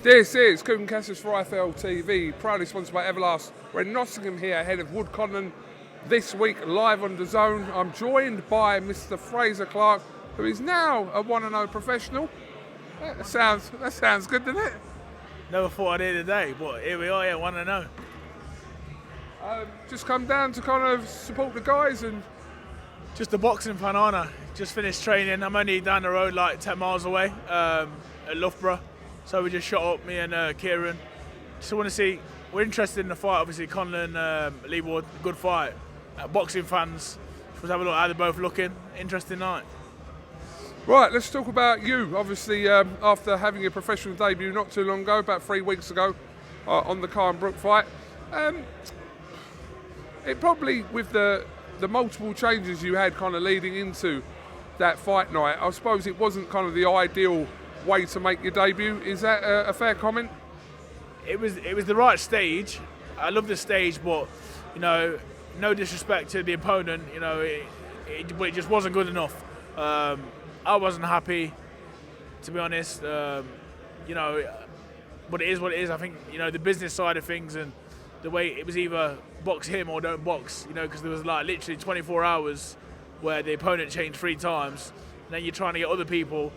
This is KUGAN CASSIUS for IFL TV, proudly sponsored by Everlast. We're in Nottingham here ahead of Woodconnon this week, live on the Zone. I'm joined by Mr. Frazer Clarke, who is now a 1-0 professional. That sounds good, doesn't it? Never thought I'd hear today, but here we are, yeah, 1-0. Just come down to kind of support the guys and... Just a boxing fan, aren't I? Just finished training. I'm only down the road, like 10 miles away, at Loughborough. So we just shot up, me and Kieran. Just want to see, we're interested in the fight, obviously, Conlan, Lee Ward, good fight. Boxing fans, just have a look how they're both looking. Interesting night. Right, let's talk about you. Obviously, after having your professional debut not too long ago, about 3 weeks ago, on the Khan Brook fight, it probably, with the multiple changes you had kind of leading into that fight night, I suppose it wasn't kind of the ideal way to make your debut. Is that a fair comment? It was the right stage. I love the stage, but no disrespect to the opponent, but it just wasn't good enough. I wasn't happy, to be honest. But it is what it is. I think the business side of things and the way it was either box him or don't box. Because there was like literally 24 hours where the opponent changed 3 times, and then you're trying to get other people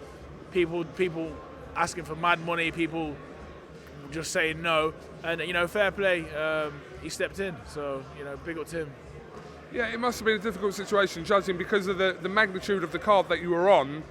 asking for mad money, people just saying no, and fair play. He stepped in, so big up to him. Yeah, it must have been a difficult situation, judging because of the magnitude of the card that you were on.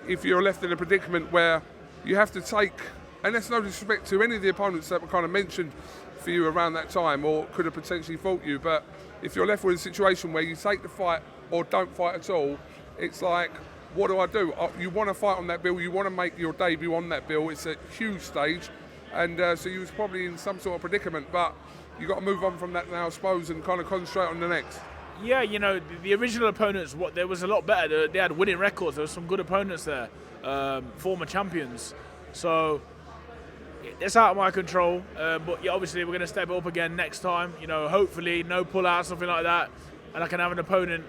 If you're left in a predicament where you have to take, and that's no disrespect to any of the opponents that were kind of mentioned for you around that time or could have potentially fought you, but if you're left with a situation where you take the fight or don't fight at all, it's like, what do I do? You want to fight on that bill, you want to make your debut on that bill, it's a huge stage, and so you was probably in some sort of predicament, but you got to move on from that now, I suppose, and kind of concentrate on the next. Yeah, the original opponents, there was a lot better. They had winning records. There were some good opponents there, former champions. So it's out of my control. But yeah, obviously we're going to step it up again next time. Hopefully no pull-out, something like that, and I can have an opponent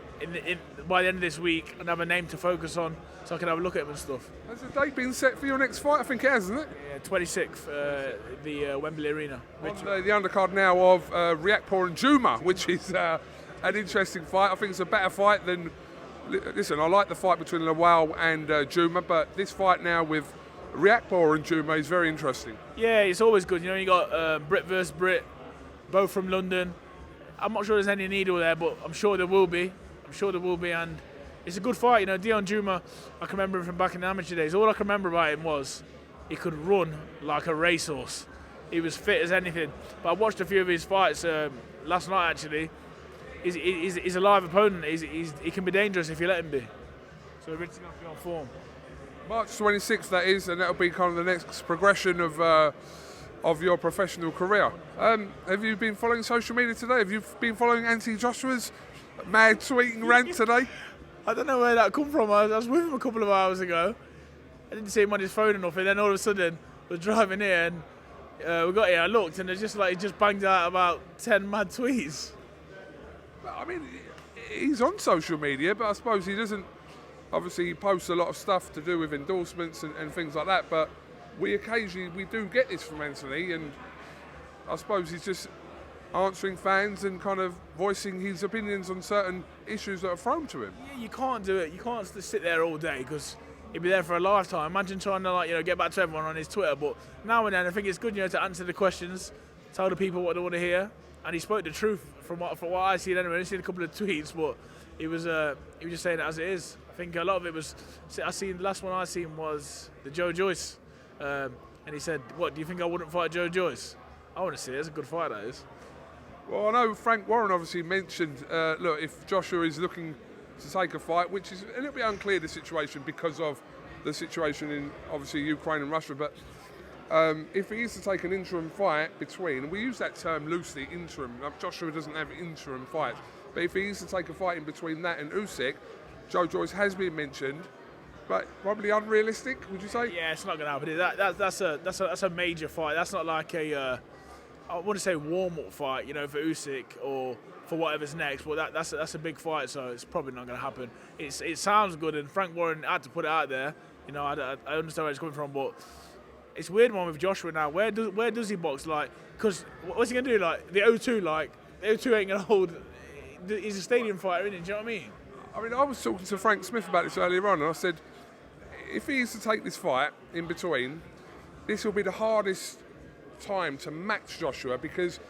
by the end of this week and have a name to focus on, so I can have a look at him and stuff. Has the date been set for your next fight? I think it has, isn't it? Yeah, 26th, the Wembley Arena. On the undercard now of Riakporhe and Juma, which is an interesting fight. I think it's a better fight than... Listen, I like the fight between Lawal and Juma, but this fight now with Riakporhe and Juma is very interesting. Yeah, it's always good. You got Brit versus Brit, both from London. I'm not sure there's any needle there, but I'm sure there will be. And it's a good fight. Dion Juma, I can remember him from back in the amateur days. All I can remember about him was he could run like a racehorse. He was fit as anything. But I watched a few of his fights last night, actually. He's a live opponent. He can be dangerous if you let him be. So we're ready to be on form. March 26th, that is, and that'll be kind of the next progression of your professional career. Have you been following social media today? Have you been following Anthony Joshua's mad tweeting rant today? I don't know where that come from. I was with him a couple of hours ago. I didn't see him on his phone enough, and then all of a sudden we're driving here and we got here. I looked, and it's just like he just banged out about 10 mad tweets. I mean, he's on social media, but I suppose he doesn't. Obviously, he posts a lot of stuff to do with endorsements and things like that. But we do get this from Anthony, and I suppose he's just answering fans and kind of voicing his opinions on certain issues that are thrown to him. Yeah, you can't do it. You can't just sit there all day because he'd be there for a lifetime. Imagine trying to get back to everyone on his Twitter. But now and then, I think it's good, to answer the questions, tell the people what they want to hear. And he spoke the truth from what I see anyway. I seen a couple of tweets, but he was just saying it as it is. I think a lot of it was. The last one I seen was the Joe-Joyce, and he said, "What do you think I wouldn't fight Joe-Joyce?" I want to see it. It's a good fight, that is. Well, I know Frank Warren obviously mentioned, look, if Joshua is looking to take a fight, which is a little bit unclear, the situation, because of the situation in obviously Ukraine and Russia, but. If he is to take an interim fight between, and we use that term loosely, interim, Joshua doesn't have interim fights, but if he is to take a fight in between that and Usyk, Joe-Joyce has been mentioned, but probably unrealistic, would you say? Yeah, it's not going to happen. That's a major fight. That's not like I want to say warm-up fight, for Usyk or for whatever's next, but that's a big fight, so it's probably not going to happen. It sounds good, and Frank Warren had to put it out there. I understand where it's coming from, but it's a weird one with Joshua now. Where does he box? Like, because what's he gonna do? Like the O2, the O2 ain't gonna hold. He's a stadium fighter, isn't he? Do you know what I mean? I mean, I was talking to Frank Smith about this earlier on, and I said, if he is to take this fight in between, this will be the hardest time to match Joshua, because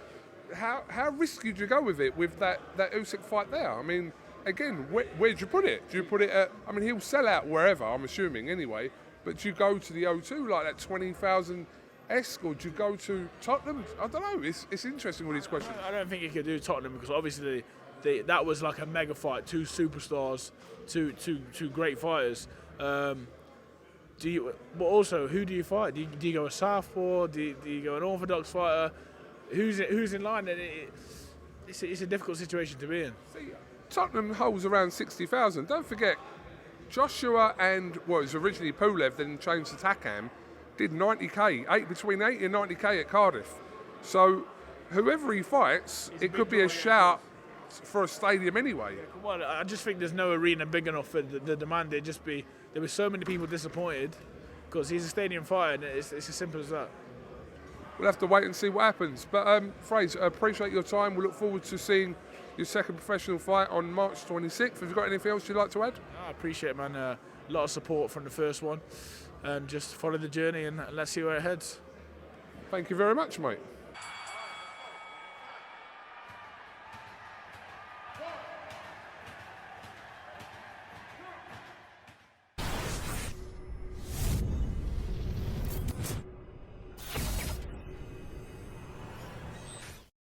how risky do you go with it with that Usyk fight there? I mean, again, where do you put it? Do you put it at? I mean, he'll sell out wherever, I'm assuming anyway. But do you go to the O2 like that 20,000 esque, or do you go to Tottenham? I don't know. It's interesting with these questions. I don't think he could do Tottenham, because obviously that was like a mega fight, 2 superstars, two great fighters. But also, who do you fight? Do you go a southpaw? Do you go an orthodox fighter? Who's in line? And it's a difficult situation to be in. See, Tottenham holds around 60,000. Don't forget, Joshua and what was originally Pulev, then changed to Takam, did 90k, between 80 and 90k at Cardiff. So whoever he fights, it could be a shout for a stadium anyway. Well, I just think there's no arena big enough for the demand. There were so many people disappointed because he's a stadium fighter, and it's as simple as that. We'll have to wait and see what happens. But Frazer, appreciate your time. We look forward to seeing your second professional fight on March 26th. Have you got anything else you'd like to add? I appreciate it, man. A lot of support from the first one, and just follow the journey and let's see where it heads. Thank you very much, mate.